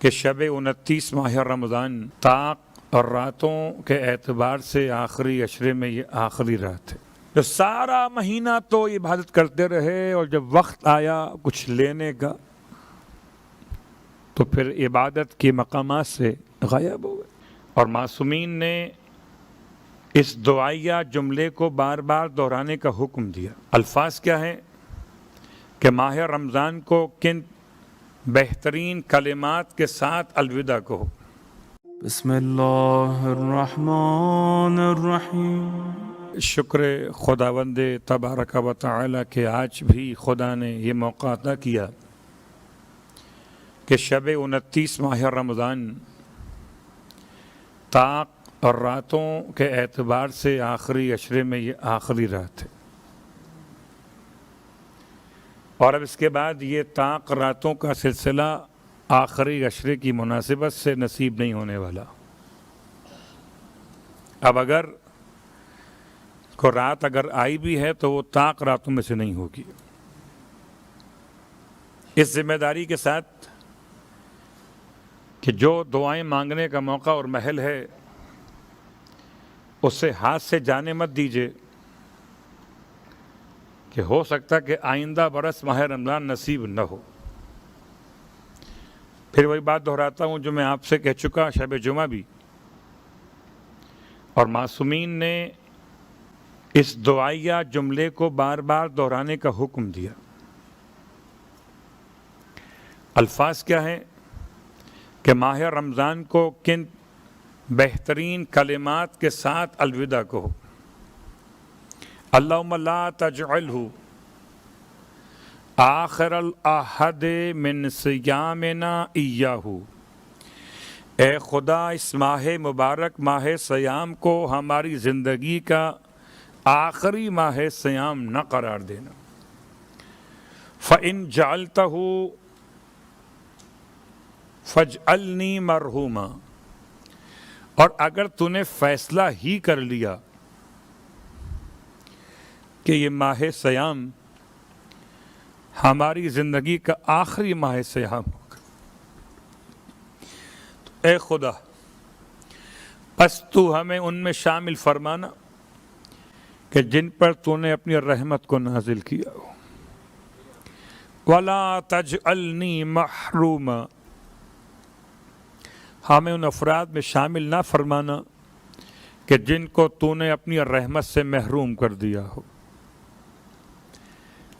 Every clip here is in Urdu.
کہ شب 29 ماہ رمضان طاق اور راتوں کے اعتبار سے آخری عشرے میں یہ آخری رات ہے. جو سارا مہینہ تو عبادت کرتے رہے اور جب وقت آیا کچھ لینے کا تو پھر عبادت کے مقامات سے غائب ہو گئے. اور معصومین نے اس دعائیہ جملے کو بار بار دہرانے کا حکم دیا. الفاظ کیا ہیں کہ ماہ رمضان کو کن بہترین کلمات کے ساتھ الوداع کہو. بسم اللہ الرحمن الرحیم. شکر خداوند تبارک و تعالی کہ آج بھی خدا نے یہ موقع عطا کیا کہ شب 29 ماہ رمضان طاق اور راتوں کے اعتبار سے آخری عشرے میں یہ آخری رات ہے. اور اب اس کے بعد یہ طاق راتوں کا سلسلہ آخری عشرے کی مناسبت سے نصیب نہیں ہونے والا. اب اگر کو رات اگر آئی بھی ہے تو وہ طاق راتوں میں سے نہیں ہوگی. اس ذمہ داری کے ساتھ کہ جو دعائیں مانگنے کا موقع اور محل ہے اس سے ہاتھ سے جانے مت دیجیے کہ ہو سکتا کہ آئندہ برس ماہ رمضان نصیب نہ ہو. پھر وہی بات دہراتا ہوں جو میں آپ سے کہہ چکا شب جمعہ بھی. اور معصومین نے اس دعائیہ جملے کو بار بار دہرانے کا حکم دیا. الفاظ کیا ہیں کہ ماہ رمضان کو کن بہترین کلمات کے ساتھ الوداع کہو. اللہم لا تجعلہ آخر العہد من صیامنا ایاہ. اے خدا اس ماہ مبارک ماہ صیام کو ہماری زندگی کا آخری ماہ صیام نہ قرار دینا. فَإِن جَعَلْتَهُ فَاجْعَلْنِي مَرْحُومًا. اور اگر تو نے فیصلہ ہی کر لیا کہ یہ ماہ صیام ہماری زندگی کا آخری ماہ صیام ہوگا تو اے خدا پس تو ہمیں ان میں شامل فرمانا کہ جن پر تو نے اپنی رحمت کو نازل کیا ہو. وَلَا تَجْعَلْنِي مَحْرُومًا. ہمیں ان افراد میں شامل نہ فرمانا کہ جن کو تو نے اپنی رحمت سے محروم کر دیا ہو.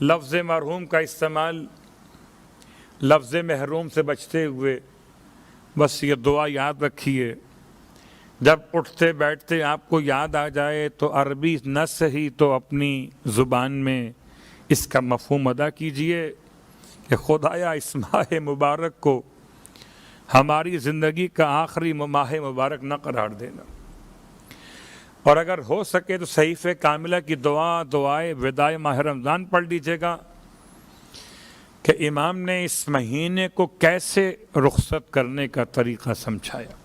لفظ مرحوم کا استعمال لفظ محروم سے بچتے ہوئے بس یہ دعا یاد رکھیے. جب اٹھتے بیٹھتے آپ کو یاد آ جائے تو عربی نہ صحیح تو اپنی زبان میں اس کا مفہوم ادا کیجئے کہ خدایا اس ماہ مبارک کو ہماری زندگی کا آخری ماہ مبارک نہ قرار دینا. اور اگر ہو سکے تو صحیفہ کاملہ کی دعائے وداع ماہ رمضان پڑھ لیجیے گا کہ امام نے اس مہینے کو کیسے رخصت کرنے کا طریقہ سمجھایا.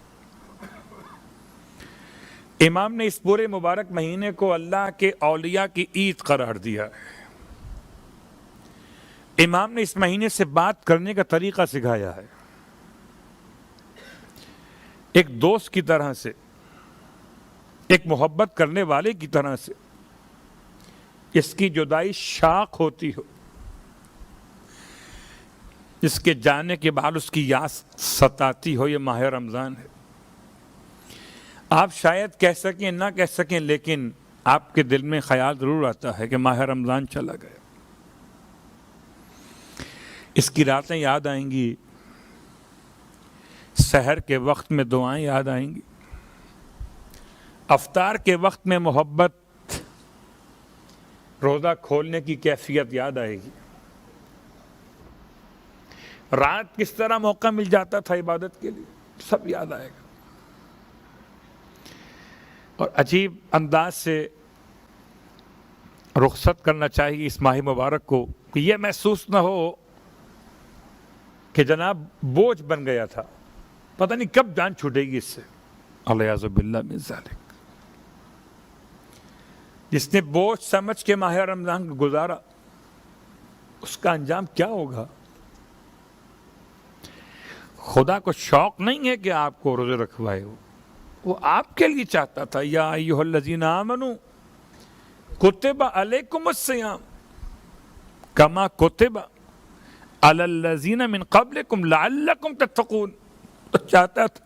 امام نے اس پورے مبارک مہینے کو اللہ کے اولیاء کی عید قرار دیا ہے. امام نے اس مہینے سے بات کرنے کا طریقہ سکھایا ہے. ایک دوست کی طرح سے ایک محبت کرنے والے کی طرح سے اس کی جدائی شاق ہوتی ہو اس کے جانے کے بعد اس کی یاد ستاتی ہو. یہ ماہ رمضان ہے. آپ شاید کہہ سکیں نہ کہہ سکیں لیکن آپ کے دل میں خیال ضرور آتا ہے کہ ماہ رمضان چلا گیا. اس کی راتیں یاد آئیں گی. سحر کے وقت میں دعائیں یاد آئیں گی. افطار کے وقت میں محبت روزہ کھولنے کی کیفیت یاد آئے گی. رات کس طرح موقع مل جاتا تھا عبادت کے لیے سب یاد آئے گا. اور عجیب انداز سے رخصت کرنا چاہیے اس ماہ مبارک کو کہ یہ محسوس نہ ہو کہ جناب بوجھ بن گیا تھا پتہ نہیں کب جان چھوٹے گی اس سے. الیاذ باللہ من ذالک. جس نے بوجھ سمجھ کے ماہ رمضان کو گزارا اس کا انجام کیا ہوگا. خدا کو شوق نہیں ہے کہ آپ کو روزے رکھوائے ہو، وہ آپ کے لیے چاہتا تھا یا ایھا الذین آمنوا کتب علیکم الصیام کما کتب علی الذین من قبلکم لعلکم تتقون، تو چاہتا تھا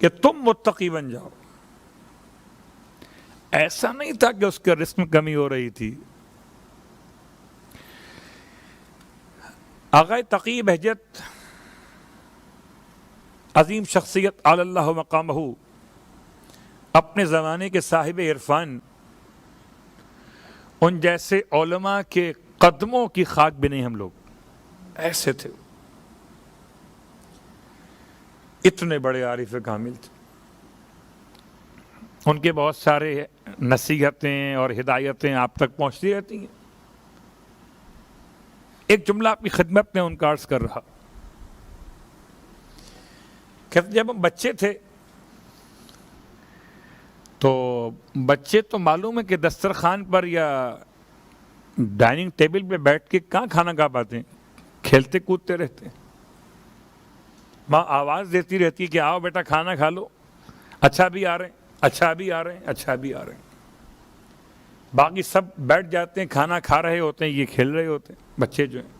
کہ تم متقی بن جاؤ. ایسا نہیں تھا کہ اس کے رزق میں کمی ہو رہی تھی. آغا تقی بہجت، عظیم شخصیت علی اللہ مقامہ، اپنے زمانے کے صاحب عرفان، ان جیسے علماء کے قدموں کی خاک بھی نہیں ہم لوگ، ایسے تھے، اتنے بڑے عارف کامل تھے. ان کے بہت سارے نصیحتیں اور ہدایتیں آپ تک پہنچتی رہتی ہیں. ایک جملہ آپ کی خدمت میں ان کا عرض کر رہا، کہتے جب ہم بچے تھے تو بچے تو معلوم ہے کہ دسترخوان پر یا ڈائننگ ٹیبل پہ بیٹھ کے کہاں کھانا کھا پاتے ہیں، کھیلتے کودتے رہتے ہیں. ماں آواز دیتی رہتی ہے کہ آؤ بیٹا کھانا کھا لو، اچھا بھی آ رہے ہیں، اچھا بھی آ رہے ہیں، اچھا بھی آ رہے ہیں. باقی سب بیٹھ جاتے ہیں، کھانا کھا رہے ہوتے ہیں، یہ کھیل رہے ہوتے ہیں بچے جو ہیں.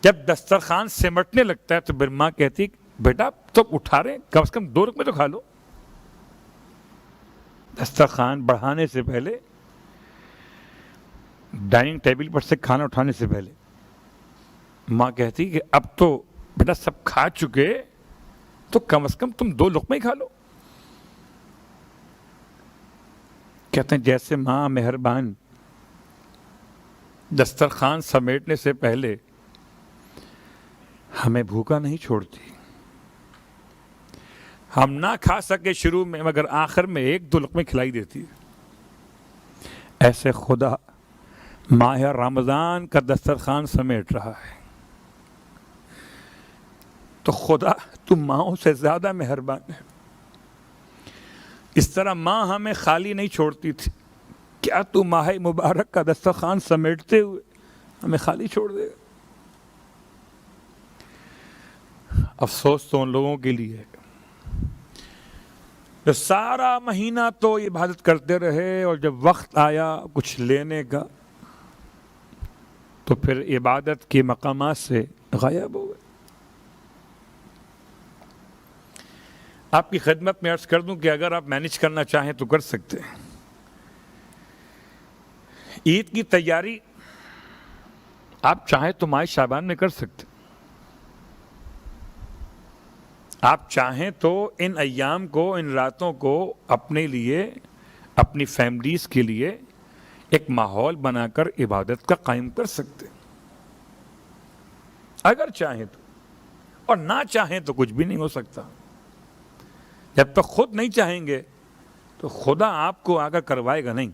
جب دسترخوان سمٹنے لگتا ہے تو پھر ماں کہتی بیٹا تو اٹھا رہے ہیں، کم سے کم 2 لقمے تو کھا لو. دسترخوان بڑھانے سے پہلے، ڈائننگ ٹیبل پر سے کھانا اٹھانے سے پہلے ماں کہتی کہ اب تو بیٹا سب کھا چکے تو کم از کم تم 2 لقمے ہی کھا لو. کہتے ہیں جیسے ماں مہربان دسترخوان سمیٹنے سے پہلے ہمیں بھوکا نہیں چھوڑتی. ہم نہ کھا سکے شروع میں مگر آخر میں 1-2 لقمے کھلائی دیتی ہے. ایسے خدا ماہ رمضان کا دسترخوان سمیٹ رہا ہے. تو خدا تو ماؤں سے زیادہ مہربان ہے. اس طرح ماں ہمیں خالی نہیں چھوڑتی تھی، کیا تو ماہ مبارک کا دسترخوان سمیٹتے ہوئے ہمیں خالی چھوڑ دے گا؟ افسوس تو ان لوگوں کے لیے ہے جو سارا مہینہ تو عبادت کرتے رہے اور جب وقت آیا کچھ لینے کا تو پھر عبادت کے مقامات سے غائب ہو گئے. آپ کی خدمت میں عرض کر دوں کہ اگر آپ مینیج کرنا چاہیں تو کر سکتے ہیں. عید کی تیاری آپ چاہیں تو ماہ شعبان میں کر سکتے ہیں. آپ چاہیں تو ان ایام کو، ان راتوں کو اپنے لیے، اپنی فیملیز کے لیے ایک ماحول بنا کر عبادت کا قائم کر سکتے ہیں اگر چاہیں تو. اور نہ چاہیں تو کچھ بھی نہیں ہو سکتا. جب تک خود نہیں چاہیں گے تو خدا آپ کو آگے کروائے گا نہیں.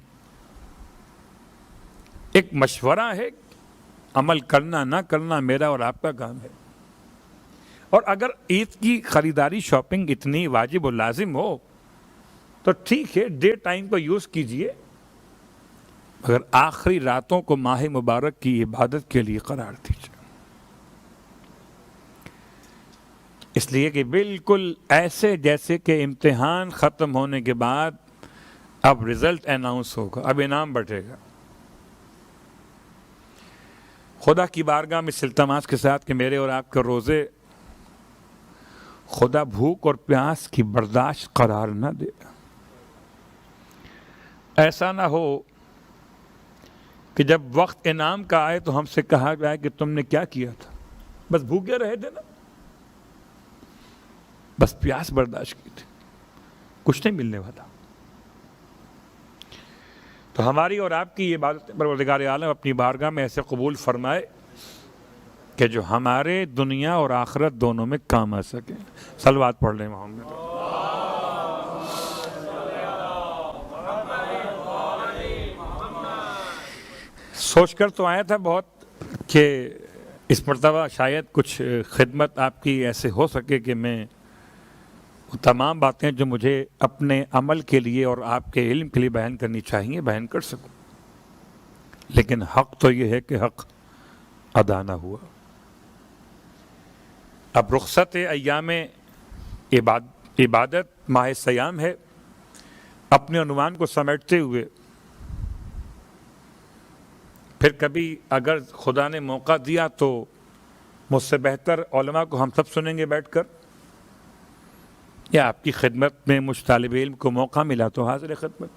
ایک مشورہ ہے، عمل کرنا نہ کرنا میرا اور آپ کا کام ہے. اور اگر عید کی خریداری شاپنگ اتنی واجب و لازم ہو تو ٹھیک ہے، ڈے ٹائم کو یوز کیجئے، مگر آخری راتوں کو ماہ مبارک کی عبادت کے لیے قرار دیجئے. اس لیے کہ بالکل ایسے جیسے کہ امتحان ختم ہونے کے بعد اب رزلٹ اناؤنس ہوگا، اب انعام بٹے گا. خدا کی بارگاہ میں التماس کے ساتھ کہ میرے اور آپ کے روزے خدا بھوک اور پیاس کی برداشت قرار نہ دے. ایسا نہ ہو کہ جب وقت انعام کا آئے تو ہم سے کہا جائے کہ تم نے کیا کیا تھا، بس بھوکے رہے تھے نا، بس پیاس برداشت کی تھی، کچھ نہیں ملنے والا. تو ہماری اور آپ کی یہ عبادت پروردگار عالم اپنی بارگاہ میں ایسے قبول فرمائے کہ جو ہمارے دنیا اور آخرت دونوں میں کام آ سکیں. صلوات پڑھ لیں محمد. سوچ کر تو آیا تھا بہت کہ اس مرتبہ شاید کچھ خدمت آپ کی ایسے ہو سکے کہ میں وہ تمام باتیں جو مجھے اپنے عمل کے لیے اور آپ کے علم کے لیے بیان کرنی چاہیے بیان کر سکوں. لیکن حق تو یہ ہے کہ حق ادا نہ ہوا. اب رخصت ایام عبادت ماہ سیام ہے، اپنے عنوان کو سمیٹتے ہوئے پھر کبھی اگر خدا نے موقع دیا تو مجھ سے بہتر علماء کو ہم سب سنیں گے بیٹھ کر، یا آپ کی خدمت میں مجھ طالب علم کو موقع ملا تو حاضر خدمت۔